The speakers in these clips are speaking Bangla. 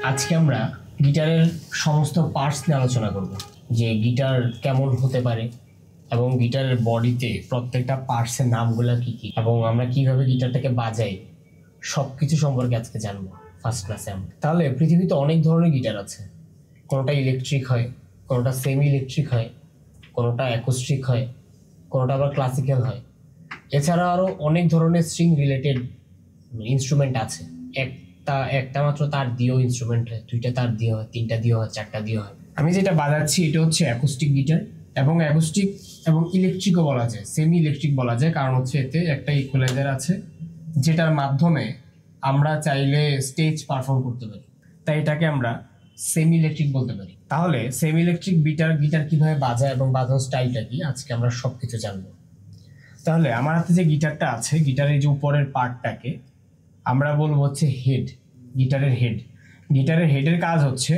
আজকে আমরা গিটারের সমস্ত পার্টস নিয়ে আলোচনা করব, যে গিটার কেমন হতে পারে এবং গিটারের বডিতে প্রত্যেকটা পার্টসের নামগুলো কি কি এবং আমরা কিভাবে গিটারটাকে বাজাই সবকিছু সম্পর্কে আজকে জানবো ফার্স্ট ক্লাসে আমরা। তাহলে পৃথিবীতে অনেক ধরনের গিটার আছে, কোনোটা ইলেকট্রিক হয়, কোনোটা সেমি ইলেকট্রিক হয়, কোনোটা অ্যাকোস্টিক হয়, কোনোটা আবার ক্লাসিক্যাল হয়। এছাড়া আরও অনেক ধরনের স্ট্রিং রিলেটেড ইনস্ট্রুমেন্ট আছে। একটা মাত্র তার দিয়েও ইনস্ট্রুমেন্ট হয়, দুইটা তার দিয়ে হয়, তিনটা দিয়ে হয়, চারটা দিয়ে হয়। আমি যেটা বাজাচ্ছি এটা হচ্ছে অ্যাকোস্টিক গিটার, এবং অ্যাকোস্টিক এবং ইলেকট্রিকও বলা যায়, সেমি ইলেকট্রিক বলা যায়, কারণ হচ্ছে এতে একটা ইকুয়ালাইজার আছে যেটার মাধ্যমে আমরা চাইলে স্টেজ পারফর্ম করতে পারি, তাই এটাকে আমরা সেমি ইলেকট্রিক বলতে পারি। তাহলে সেমি ইলেকট্রিক গিটার কিভাবে বাজায় এবং বাজানোর স্টাইলটা কি, আজকে আমরা সবকিছু জানবো। তাহলে আমার হাতে যে গিটারটা আছে, গিটারের যে উপরের পার্টটাকে আমরা বলবো হচ্ছে হেড, গিটারের হেড। গিটারের হেডের কাজ হচ্ছে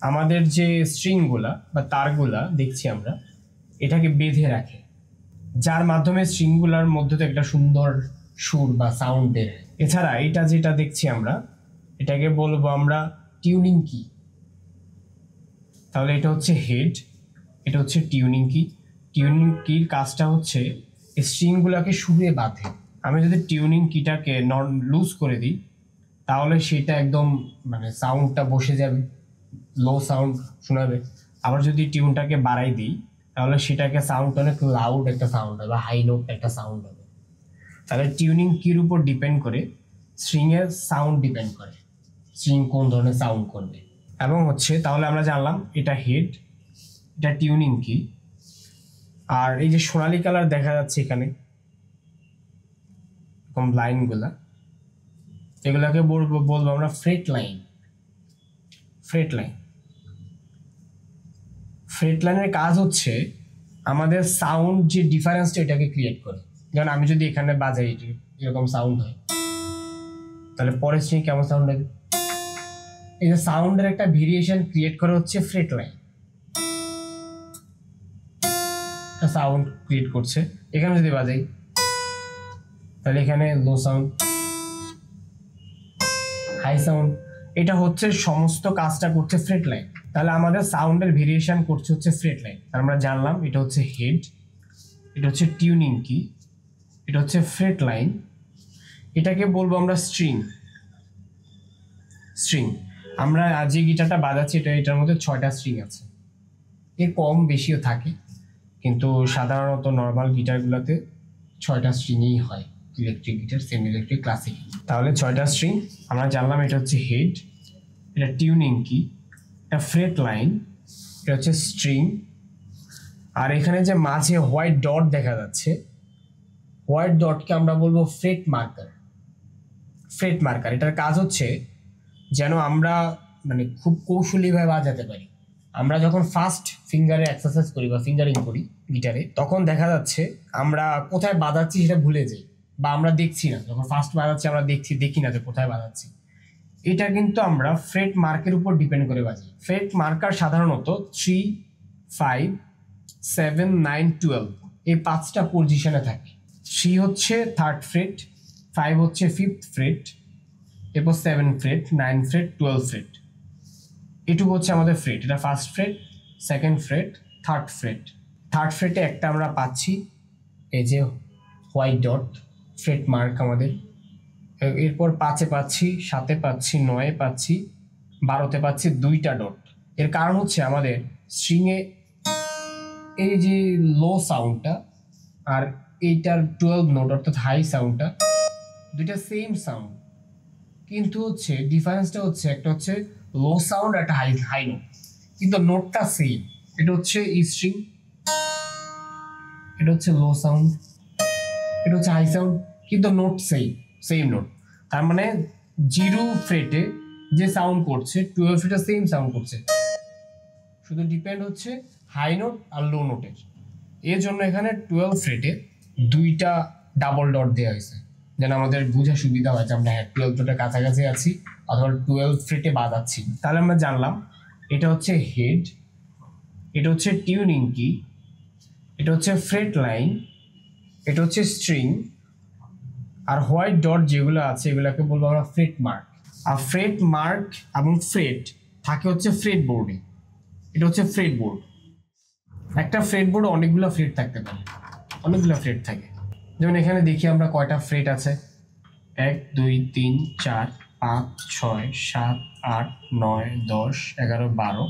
আমাদের যে স্ট্রিংগুলা বা তারগুলা দেখছি আমরা, এটাকে বেঁধে রাখে, যার মাধ্যমে স্ট্রিংগুলার মধ্যে তো একটা সুন্দর সুর বা সাউন্ড বের হয়। এছাড়া এটা যেটা দেখছি আমরা, এটাকে বলবো আমরা টিউনিং কি। তাহলে এটা হচ্ছে হেড, এটা হচ্ছে টিউনিং কি। টিউনিং কির কাজটা হচ্ছে স্ট্রিংগুলোকে সুরে বাঁধে। আমি যদি টিউনিং কিটাকে লুজ করে দিই তাহলে সেটা একদম মানে সাউন্ডটা বসে যাবে, লো সাউন্ড শোনাবে। আবার যদি টিউনটাকে বাড়াই দিই তাহলে সেটাকে সাউন্ড অনেক লাউড একটা সাউন্ড হবে বা হাই নোট একটা সাউন্ড হবে। তাহলে টিউনিং কির উপর ডিপেন্ড করে স্ট্রিংয়ের সাউন্ড ডিপেন্ড করে, স্ট্রিং কোন ধরনের সাউন্ড করবে। এবং হচ্ছে তাহলে আমরা জানলাম এটা হেড, এটা টিউনিং কি। আর এই যে সোনালী কালার দেখা যাচ্ছে এখানে এরকম লাইনগুলা, এগুলাকে বলবো আমরা freight line. Freight line, freight লাইনের কাজ হচ্ছে আমাদের সাউন্ড যে ডিফারেন্সটা এটাকে ক্রিয়েট করে। যেমন আমি যদি এখানে বাজাই এরকম সাউন্ড হয়, তাহলে পরের স্ট্রিং কেমন সাউন্ড হবে। এই যে সাউন্ডের একটা ভেরিয়েশন ক্রিয়েট করে হচ্ছে ফ্রেট লাইন, সাউন্ড ক্রিয়েট করছে। এখানে যদি বাজাই তাহলে এখানে লো সাউন্ড, হাই সাউন্ড, এটা হচ্ছে সমস্ত কাজটা করছে ফ্রেট লাইন। তাহলে আমাদের সাউন্ডের ভেরিয়েশন করছে হচ্ছে ফ্রেট লাইন। আমরা জানলাম এটা হচ্ছে হেড, এটা হচ্ছে টিউনিং কি, এটা হচ্ছে ফ্রেট লাইন, এটাকে বলবো আমরা স্ট্রিং। স্ট্রিং আমরা যে গিটারটা বাজাচ্ছি এটার মধ্যে 6টা স্ট্রিং আছে, এর কম বেশিও থাকে, কিন্তু সাধারণত নর্মাল গিটারগুলোতে 6টা স্ট্রিংই হয়, electric guitar, semi electric, classic. তাহলে 6টা স্ট্রিং আমরা জানলাম। এটা হচ্ছে হেড, এটা টিউনিং কি, এটা ফ্রেট লাইন, এটা হচ্ছে স্ট্রিং। আর এখানে যে মাঝে হোয়াইট ডট দেখা যাচ্ছে, হোয়াইট ডটকে আমরা বলবো ফ্রেট মার্কার। ফ্রেট মার্কার এটার কাজ হচ্ছে যেন আমরা মানে খুব কৌশলীভাবে বাজাতে পারি। আমরা যখন ফার্স্ট ফিঙ্গারে এক্সারসাইজ করি বা ফিঙ্গারিং করি গিটারে, তখন দেখা যাচ্ছে আমরা কোথায় বাজাচ্ছি সেটা ভুলে যাই, বা আমরা দেখছি না, যখন ফার্স্ট বাজাচ্ছি আমরা দেখি না যে কোথায় বাজাচ্ছি। এটা কিন্তু আমরা ফ্রেট মার্কের উপর ডিপেন্ড করে বাজি। ফ্রেট মার্কার সাধারণত 3, 5, 7, 9, 12 এই 5টা পজিশনে থাকে। 3 হচ্ছে 3rd ফ্রেট, 5 হচ্ছে 5th ফ্রেট, এরপর 7 ফ্রেট, 9 ফ্রেট, 12 ফ্রেট। এটুকু হচ্ছে আমাদের ফ্রেট। এটা 1st freight, 2nd freight, 3rd freight. 3rd ফ্রেটে একটা আমরা পাচ্ছি এই যে হোয়াইট ডট, ফ্রেট মার্ক আমাদের। এরপর 5-এ পাচ্ছি, 7-এ পাচ্ছি, 9-এ পাচ্ছি, 12-তে পাচ্ছি 2টা ডট। এর কারণ হচ্ছে আমাদের স্ট্রিংয়ে এই যে লো সাউন্ডটা আর এইটার 12 নোট অর্থাৎ হাই সাউন্ডটা, দুইটা সেম সাউন্ড, কিন্তু হচ্ছে ডিফারেন্সটা হচ্ছে একটা হচ্ছে লো সাউন্ড, একটা হাই নোট, কিন্তু নোটটা সেম। এটা হচ্ছে ই স্ট্রিং, এটা হচ্ছে লো সাউন্ড, এটা হচ্ছে হাই সাউন্ড, কিন্তু নোট সেম নোট। তার মানে 0 ফ্রেটে যে সাউন্ড করছে 12 ফ্রেটে সেম সাউন্ড করছে, শুধু ডিপেন্ড হচ্ছে হাই নোট আর লো নোটের। এর জন্য এখানে 12 ফ্রেটে 2টা ডাবল ডট দেওয়া হয়েছে, যেন আমাদের বোঝা সুবিধা হয় যে আমরা 12 ফ্রেটের কাছাকাছি আছি অথবা 12 ফ্রেটে বাজাচ্ছি। তাহলে আমরা জানলাম এটা হচ্ছে হেড, এটা হচ্ছে টিউনিং কি, এটা হচ্ছে ফ্রেট লাইন, এটা হচ্ছে স্ট্রিং, আর হোয়াইট ডট যেগুলো আছে এগুলোকে বলবো আমরা ফ্রেট মার্ক। আর ফ্রেট মার্ক এবং ফ্রেট থাকে হচ্ছে ফ্রেট বোর্ডে। এটা হচ্ছে ফ্রেট বোর্ড। একটা ফ্রেট বোর্ডে অনেকগুলো ফ্রেট থাকতে পারে, অনেকগুলো ফ্রেট থাকে। যেমন এখানে দেখি আমরা কয়টা ফ্রেট আছে, 1 2 3 4 5 6 7 8 9 10 11 12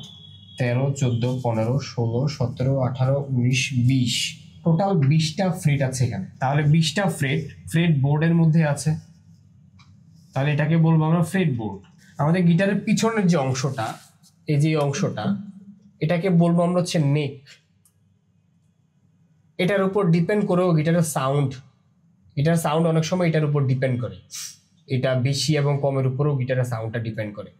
13 14 15 16 17 18 19 20, টোটাল 20টা ফ্রেট আছে এখানে। তাহলে 20টা ফ্রেট বোর্ডের মধ্যে আছে, তাহলে এটাকে বলবো আমরা ফ্রেট বোর্ড। আমাদের গিটারের পিছনের যে অংশটা, এই যে অংশটা, এটাকে বলবো আমরা হচ্ছে নেক। এটার উপর ডিপেন্ড করেও গিটারের সাউন্ড অনেক সময় এটার উপর ডিপেন্ড করে, এটা বেশি এবং কমের উপরেও গিটারের সাউন্ডটা ডিপেন্ড করে।